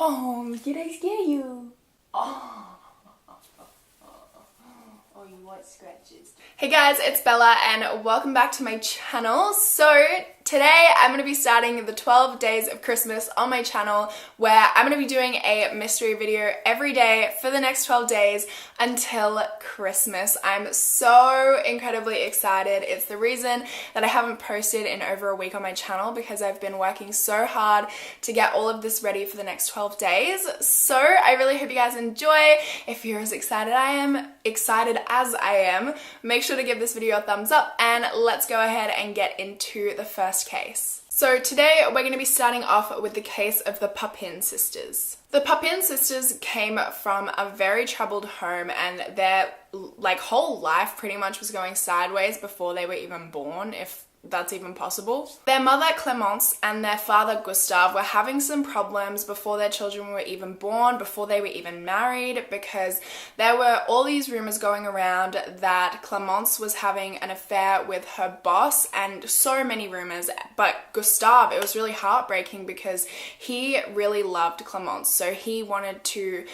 Oh, did I scare you? Oh. Oh, you want scratches. Hey guys, it's Bella and welcome back to my channel. So today I'm going to be starting the 12 days of Christmas on my channel, where I'm going to be doing a mystery video every day for the next 12 days until Christmas. I'm so incredibly excited. It's the reason that I haven't posted in over a week on my channel, because I've been working so hard to get all of this ready for the next 12 days. So I really hope you guys enjoy. If you're as excited as I am, make sure to give this video a thumbs up and let's go ahead and get into the first case. So today we're going to be starting off with the case of the Papin sisters. The Papin sisters came from a very troubled home, and their whole life pretty much was going sideways before they were even born, if that's even possible. Their mother Clemence and their father Gustave were having some problems before their children were even born, before they were even married, because there were all these rumors going around that Clemence was having an affair with her boss, and so many rumors. But Gustave, it was really heartbreaking because he really loved Clemence, so he wanted to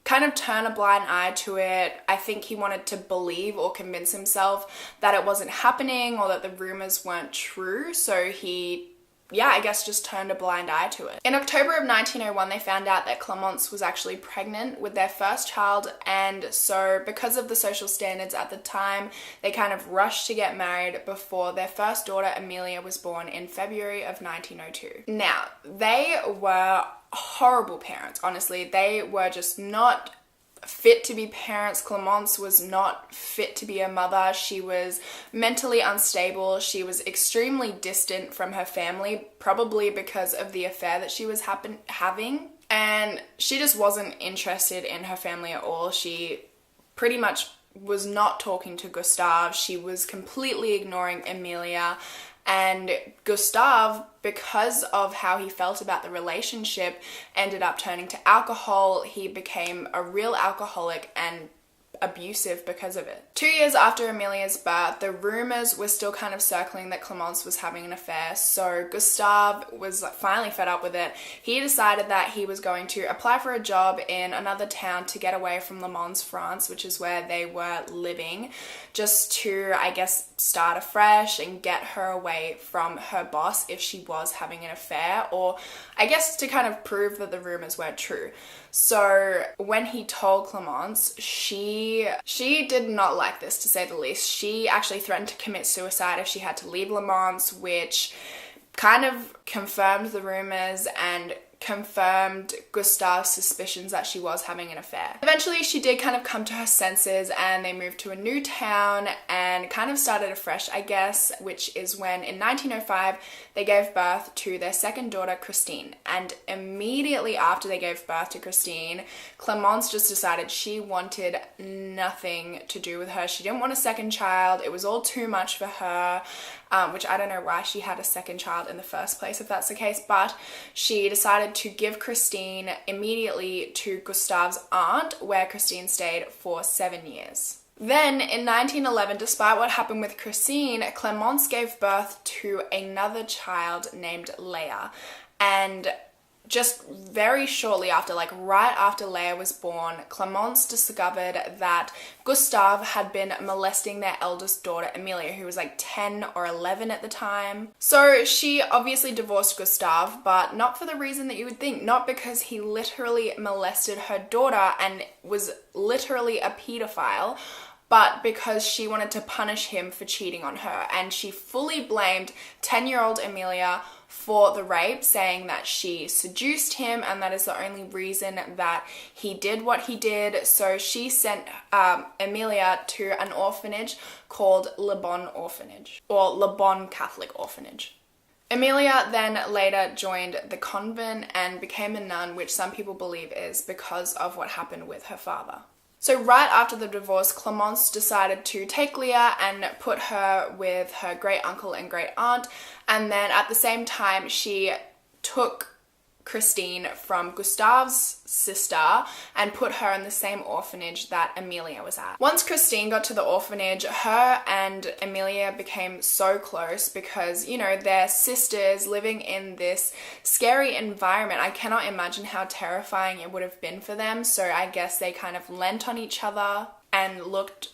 kind of turn a blind eye to it. I think he wanted to believe or convince himself that it wasn't happening or that the rumors weren't true. So he, I guess, just turned a blind eye to it. In October of 1901, they found out that Clemence was actually pregnant with their first child, and so because of the social standards at the time, they kind of rushed to get married before their first daughter, Amelia, was born in February of 1902. Now, they were horrible parents, honestly. They were just not fit to be parents. Clemence was not fit to be a mother. She was mentally unstable. She was extremely distant from her family, probably because of the affair that she was having. And she just wasn't interested in her family at all. She pretty much was not talking to Gustave. She was completely ignoring Amelia. And Gustave, because of how he felt about the relationship, ended up turning to alcohol. He became a real alcoholic and abusive because of it. 2 years after Amelia's birth, the rumors were still kind of circling that Clemence was having an affair, so Gustave was finally fed up with it. He decided that he was going to apply for a job in another town to get away from Le Mans, France, which is where they were living, just to, I guess, start afresh and get her away from her boss if she was having an affair, or I guess to kind of prove that the rumors weren't true. So when he told Clemence, she did not like this, to say the least. She actually threatened to commit suicide if she had to leave Le Mans, which kind of confirmed the rumors and confirmed Gustave's suspicions that she was having an affair. Eventually, she did kind of come to her senses, and they moved to a new town and kind of started afresh, I guess, which is when in 1905 they gave birth to their second daughter, Christine. And immediately after they gave birth to Christine, Clemence just decided she wanted nothing to do with her. She didn't want a second child. It was all too much for her, which I don't know why she had a second child in the first place if that's the case, but she decided to give Christine immediately to Gustave's aunt, where Christine stayed for 7 years. Then, in 1911, despite what happened with Christine, Clemence gave birth to another child named Leah. And just very shortly after, right after Leah was born, Clemence discovered that Gustave had been molesting their eldest daughter, Amelia, who was 10 or 11 at the time. So she obviously divorced Gustave, but not for the reason that you would think. Not because he literally molested her daughter and was literally a pedophile, but because she wanted to punish him for cheating on her. And she fully blamed 10-year-old Amelia for the rape, saying that she seduced him and that is the only reason that he did what he did. So she sent Amelia to an orphanage called Le Bon Orphanage, or Le Bon Catholic Orphanage. Amelia then later joined the convent and became a nun, which some people believe is because of what happened with her father. So right after the divorce, Clemence decided to take Leah and put her with her great uncle and great aunt, and then at the same time she took Christine from Gustave's sister and put her in the same orphanage that Amelia was at. Once Christine got to the orphanage, her and Amelia became so close because, you know, they're sisters living in this scary environment. I cannot imagine how terrifying it would have been for them, so I guess they kind of lent on each other and looked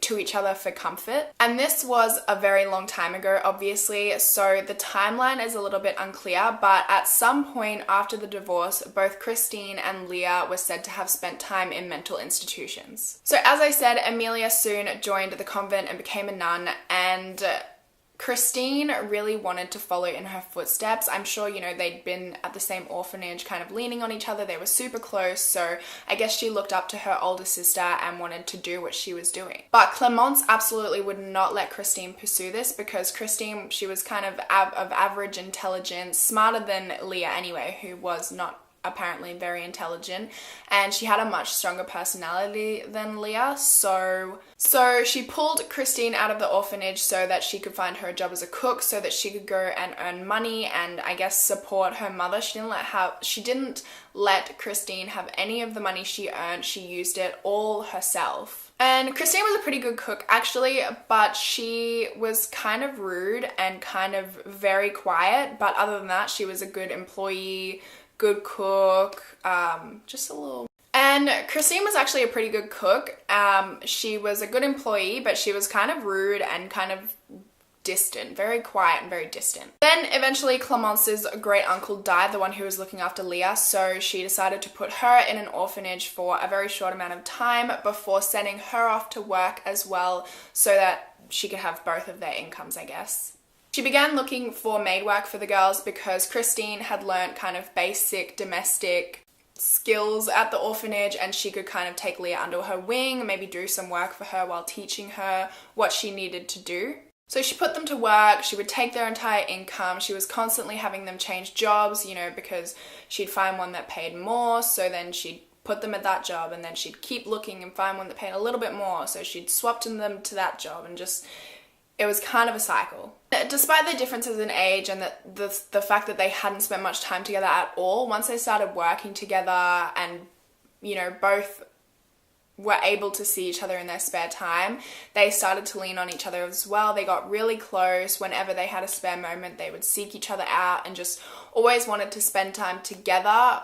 to each other for comfort. And this was a very long time ago, obviously, so the timeline is a little bit unclear, but at some point after the divorce, both Christine and Leah were said to have spent time in mental institutions. So as I said, Amelia soon joined the convent and became a nun, and Christine really wanted to follow in her footsteps. I'm sure, you know, they'd been at the same orphanage, kind of leaning on each other. They were super close, so I guess she looked up to her older sister and wanted to do what she was doing. But Clemence absolutely would not let Christine pursue this because Christine, she was kind of average intelligence, smarter than Leah anyway, who was not apparently very intelligent, and she had a much stronger personality than Leah, so she pulled Christine out of the orphanage so that she could find her a job as a cook, so that she could go and earn money and I guess support her mother. She didn't let Christine have any of the money she earned. She used it all herself. And Christine was a pretty good cook actually, but she was kind of rude and kind of very quiet, but other than that, she was a good employee, good cook, just a little. And Christine was actually a pretty good cook. She was a good employee, but she was kind of rude and kind of distant, very quiet and very distant. Then eventually Clemence's great uncle died, the one who was looking after Leah, so she decided to put her in an orphanage for a very short amount of time before sending her off to work as well, so that she could have both of their incomes, I guess. She began looking for maid work for the girls because Christine had learnt kind of basic domestic skills at the orphanage, and she could kind of take Leah under her wing, maybe do some work for her while teaching her what she needed to do. So she put them to work, she would take their entire income, she was constantly having them change jobs, you know, because she'd find one that paid more, so then she'd put them at that job, and then she'd keep looking and find one that paid a little bit more, so she'd swap them to that job, and just, it was kind of a cycle. Despite their differences in age and the fact that they hadn't spent much time together at all, once they started working together and, you know, both were able to see each other in their spare time, they started to lean on each other as well. They got really close. Whenever they had a spare moment, they would seek each other out and just always wanted to spend time together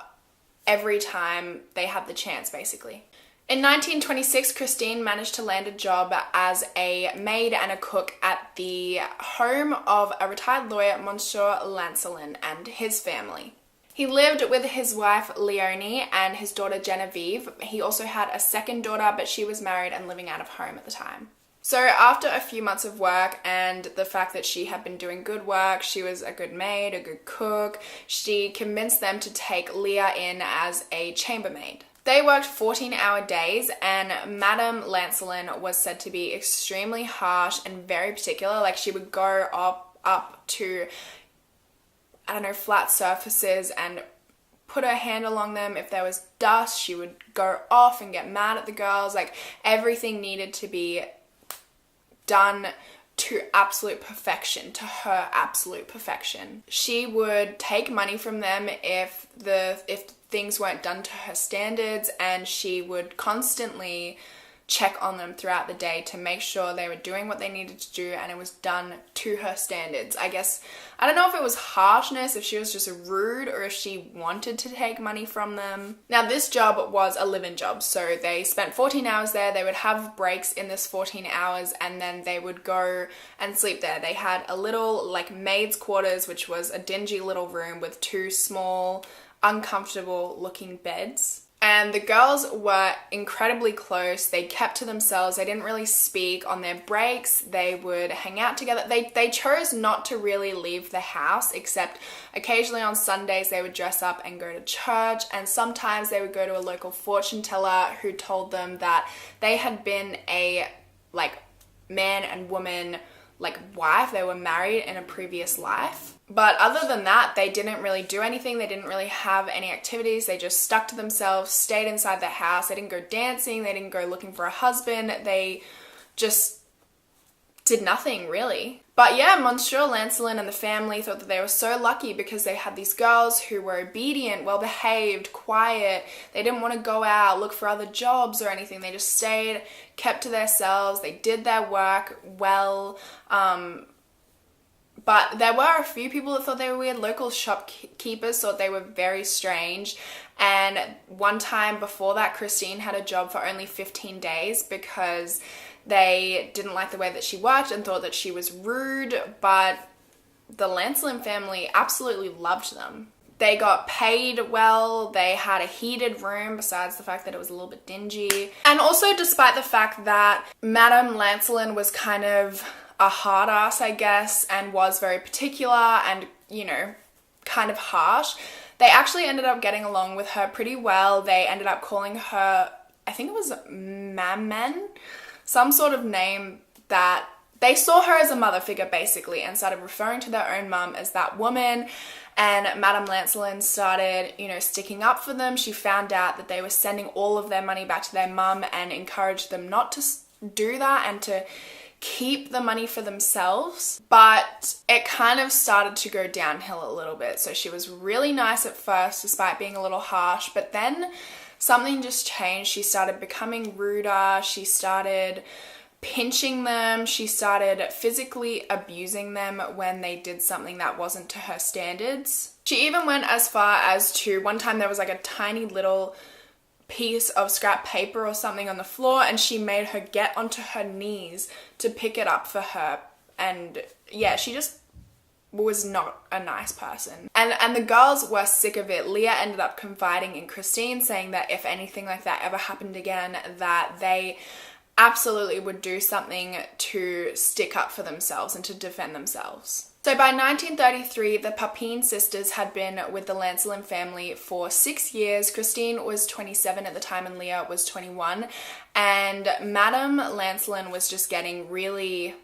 every time they had the chance, basically. In 1926, Christine managed to land a job as a maid and a cook at the home of a retired lawyer, Monsieur Lancelin, and his family. He lived with his wife, Leonie, and his daughter, Genevieve. He also had a second daughter, but she was married and living out of home at the time. So after a few months of work and the fact that she had been doing good work, she was a good maid, a good cook, she convinced them to take Leah in as a chambermaid. They worked 14-hour days, and Madame Lancelin was said to be extremely harsh and very particular. Like, she would go up to, I don't know, flat surfaces and put her hand along them. If there was dust, she would go off and get mad at the girls. Like, everything needed to be done to absolute perfection, to her absolute perfection. She would take money from them if things weren't done to her standards, and she would constantly check on them throughout the day to make sure they were doing what they needed to do and it was done to her standards. I guess, I don't know if it was harshness, if she was just rude, or if she wanted to take money from them. Now, this job was a live-in job, so they spent 14 hours there. They would have breaks in this 14 hours and then they would go and sleep there. They had a little, like, maid's quarters, which was a dingy little room with two small, uncomfortable looking beds. And the girls were incredibly close. They kept to themselves. They didn't really speak. On their breaks, they would hang out together. They chose not to really leave the house, except occasionally on Sundays they would dress up and go to church, and sometimes they would go to a local fortune teller who told them that they had been a, like, man and woman, like, wife. They were married in a previous life. But other than that, they didn't really do anything. They didn't really have any activities. They just stuck to themselves, stayed inside their house. They didn't go dancing. They didn't go looking for a husband. They just did nothing, really. But yeah, Monsieur Lancelin and the family thought that they were so lucky because they had these girls who were obedient, well-behaved, quiet. They didn't want to go out, look for other jobs or anything. They just stayed, kept to themselves. They did their work well. But there were a few people that thought they were weird. Local shopkeepers thought they were very strange. And one time before that, Christine had a job for only 15 days because they didn't like the way that she worked and thought that she was rude, but the Lancelin family absolutely loved them. They got paid well, they had a heated room besides the fact that it was a little bit dingy. And also despite the fact that Madame Lancelin was kind of a hard ass, I guess, and was very particular and, you know, kind of harsh, they actually ended up getting along with her pretty well. They ended up calling her, I think it was Maman, some sort of name that they saw her as a mother figure basically and started referring to their own mum as that woman. And Madame Lancelin started, you know, sticking up for them. She found out that they were sending all of their money back to their mum and encouraged them not to do that and to keep the money for themselves. But it kind of started to go downhill a little bit. So she was really nice at first despite being a little harsh, but then something just changed. She started becoming ruder. She started pinching them. She started physically abusing them when they did something that wasn't to her standards. She even went as far as to, one time there was like a tiny little piece of scrap paper or something on the floor and she made her get onto her knees to pick it up for her. And yeah, she just was not a nice person. And the girls were sick of it. Leah ended up confiding in Christine, saying that if anything like that ever happened again, that they absolutely would do something to stick up for themselves and to defend themselves. So by 1933, the Papin sisters had been with the Lancelin family for 6 years. Christine was 27 at the time and Leah was 21. And Madame Lancelin was just getting really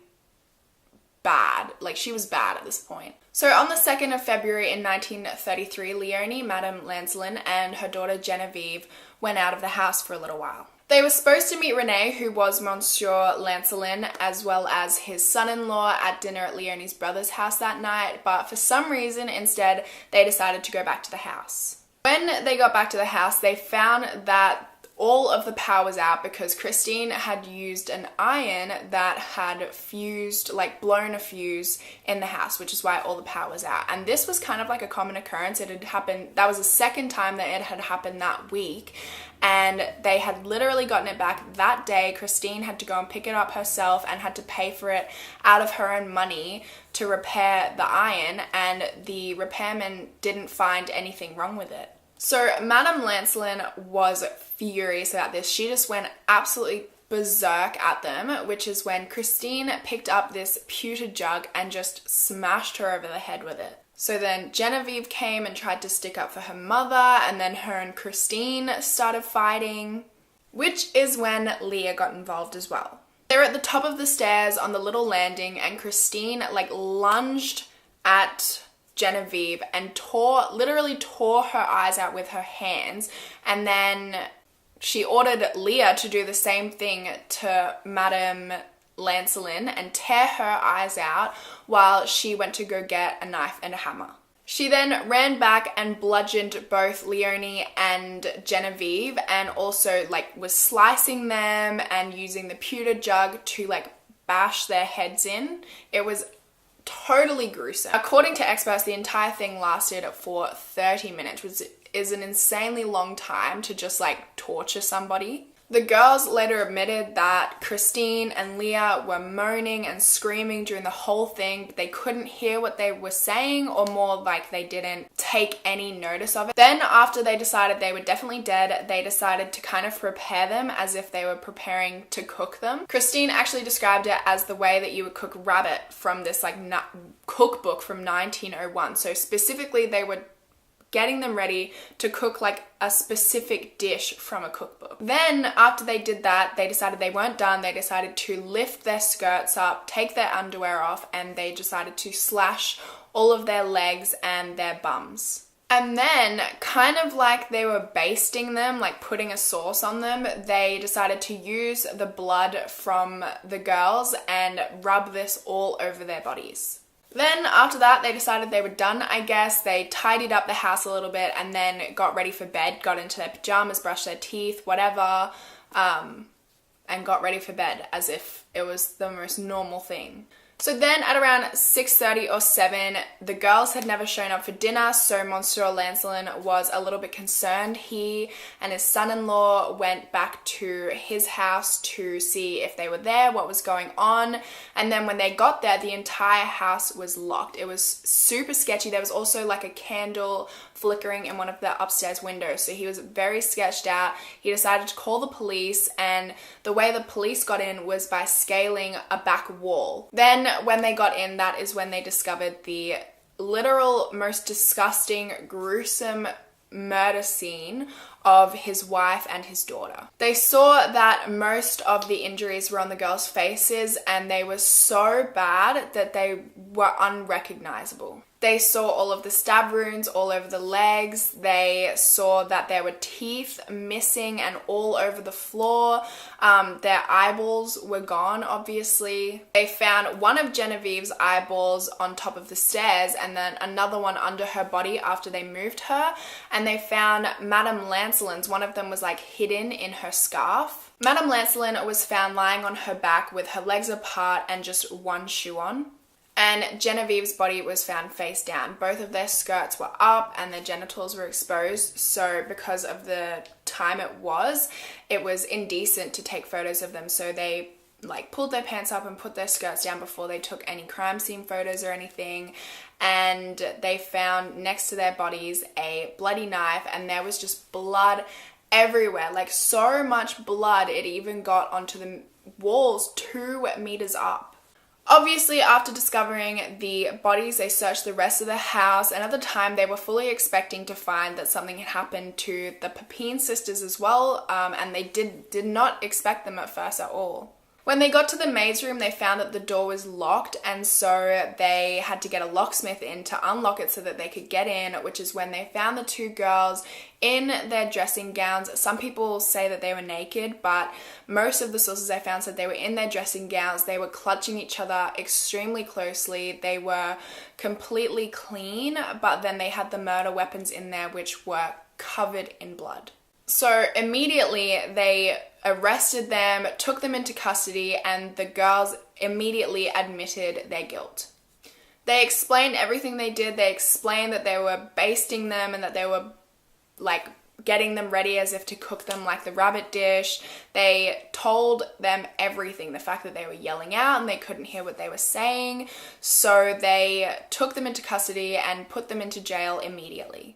bad. Like, she was bad at this point. So on the 2nd of February in 1933, Leonie, Madame Lancelin, and her daughter Genevieve went out of the house for a little while. They were supposed to meet René, who was Monsieur Lancelin, as well as his son-in-law at dinner at Leonie's brother's house that night, but for some reason, instead, they decided to go back to the house. When they got back to the house, they found that all of the power was out because Christine had used an iron that had fused, like blown a fuse in the house, which is why all the power was out. And this was kind of like a common occurrence. It had happened, that was the second time that it had happened that week. And they had literally gotten it back that day. Christine had to go and pick it up herself and had to pay for it out of her own money to repair the iron. And the repairman didn't find anything wrong with it. So Madame Lancelin was furious about this. She just went absolutely berserk at them, which is when Christine picked up this pewter jug and just smashed her over the head with it. So then Genevieve came and tried to stick up for her mother, and then her and Christine started fighting, which is when Leah got involved as well. They were at the top of the stairs on the little landing, and Christine like lunged at Genevieve and literally tore her eyes out with her hands, and then she ordered Leah to do the same thing to Madame Lancelin and tear her eyes out while she went to go get a knife and a hammer. She then ran back and bludgeoned both Leonie and Genevieve and also like was slicing them and using the pewter jug to like bash their heads in. It was totally gruesome. According to experts, the entire thing lasted for 30 minutes, which is an insanely long time to just like torture somebody. The girls later admitted that Christine and Leah were moaning and screaming during the whole thing, but they couldn't hear what they were saying, or more like they didn't take any notice of it. Then after they decided they were definitely dead, they decided to kind of prepare them as if they were preparing to cook them. Christine actually described it as the way that you would cook rabbit from this like cookbook from 1901. So specifically they were getting them ready to cook like a specific dish from a cookbook. Then after they did that, they decided they weren't done. They decided to lift their skirts up, take their underwear off, and they decided to slash all of their legs and their bums. And then, kind of like they were basting them, like putting a sauce on them, they decided to use the blood from the girls and rub this all over their bodies. Then after that, they decided they were done, I guess. They tidied up the house a little bit and then got ready for bed, got into their pajamas, brushed their teeth, whatever, and got ready for bed as if it was the most normal thing. So then at around 6:30 or 7, the girls had never shown up for dinner, so Monsieur Lancelin was a little bit concerned. He and his son-in-law went back to his house to see if they were there, what was going on, and then when they got there, the entire house was locked. It was super sketchy. There was also like a candle flickering in one of the upstairs windows, so he was very sketched out. He decided to call the police, and the way the police got in was by scaling a back wall. Then when they got in, that is when they discovered the literal most disgusting, gruesome murder scene of his wife and his daughter. They saw that most of the injuries were on the girls' faces, and they were so bad that they were unrecognizable. They saw all of the stab wounds all over the legs. They saw that there were teeth missing and all over the floor. Their eyeballs were gone, obviously. They found one of Genevieve's eyeballs on top of the stairs and then another one under her body after they moved her. And they found Madame Lancelin's. One of them was like hidden in her scarf. Madame Lancelin was found lying on her back with her legs apart and just one shoe on. And Genevieve's body was found face down. Both of their skirts were up and their genitals were exposed. So because of the time it was indecent to take photos of them. So they like pulled their pants up and put their skirts down before they took any crime scene photos or anything. And they found next to their bodies a bloody knife, and there was just blood everywhere. Like so much blood, it even got onto the walls 2 meters up. Obviously, after discovering the bodies, they searched the rest of the house, and at the time they were fully expecting to find that something had happened to the Papin sisters as well, and they did not expect them at first at all. When they got to the maid's room, they found that the door was locked, and so they had to get a locksmith in to unlock it so that they could get in, which is when they found the 2 girls in their dressing gowns. Some people say that they were naked, but most of the sources I found said they were in their dressing gowns. They were clutching each other extremely closely. They were completely clean, but then they had the murder weapons in there, which were covered in blood. So immediately they arrested them, took them into custody, and the girls immediately admitted their guilt. They explained everything they did. They explained that they were basting them and that they were like getting them ready as if to cook them like the rabbit dish. They told them everything, the fact that they were yelling out and they couldn't hear what they were saying. So they took them into custody and put them into jail immediately.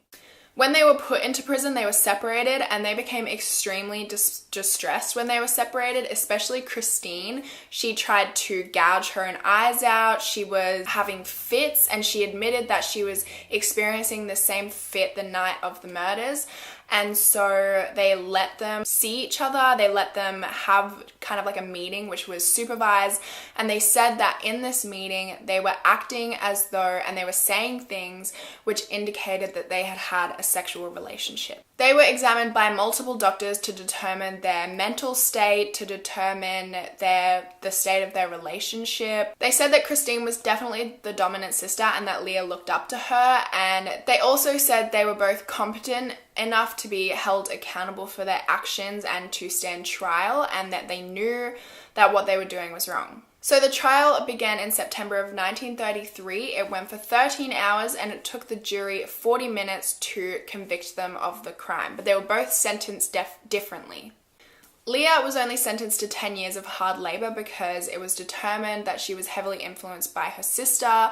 When they were put into prison, they were separated, and they became extremely distressed when they were separated, especially Christine. She tried to gouge her own eyes out. She was having fits, and she admitted that she was experiencing the same fit the night of the murders. And so they let them see each other. They let them have kind of like a meeting, which was supervised. And they said that in this meeting, they were acting as though, and they were saying things which indicated that they had had a sexual relationship. They were examined by multiple doctors to determine their mental state, to determine the state of their relationship. They said that Christine was definitely the dominant sister and that Leah looked up to her. And they also said they were both competent enough to be held accountable for their actions and to stand trial, and that they knew that what they were doing was wrong. So the trial began in September of 1933. It went for 13 hours and it took the jury 40 minutes to convict them of the crime, but they were both sentenced differently. Leah was only sentenced to 10 years of hard labor because it was determined that she was heavily influenced by her sister,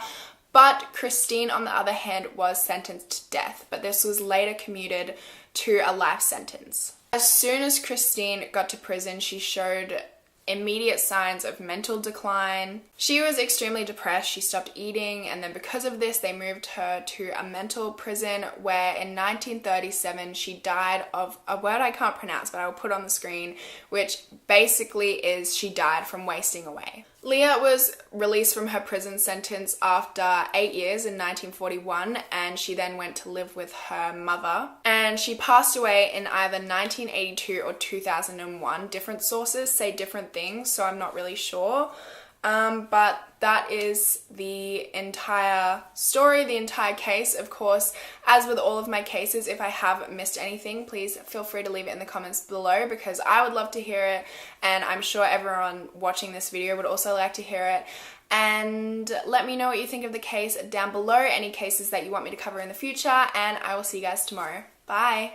but Christine, on the other hand, was sentenced to death, but this was later commuted to a life sentence. As soon as Christine got to prison, she showed immediate signs of mental decline. She was extremely depressed. She stopped eating, and then because of this, they moved her to a mental prison where in 1937 she died of a word I can't pronounce, but I'll put on the screen, which basically is she died from wasting away. Leah was released from her prison sentence after 8 years in 1941, and she then went to live with her mother. And she passed away in either 1982 or 2001. Different sources say different things, so I'm not really sure. But that is the entire story, the entire case. Of course, as with all of my cases, if I have missed anything, please feel free to leave it in the comments below, because I would love to hear it, and I'm sure everyone watching this video would also like to hear it. And let me know what you think of the case down below, any cases that you want me to cover in the future, and I will see you guys tomorrow. Bye!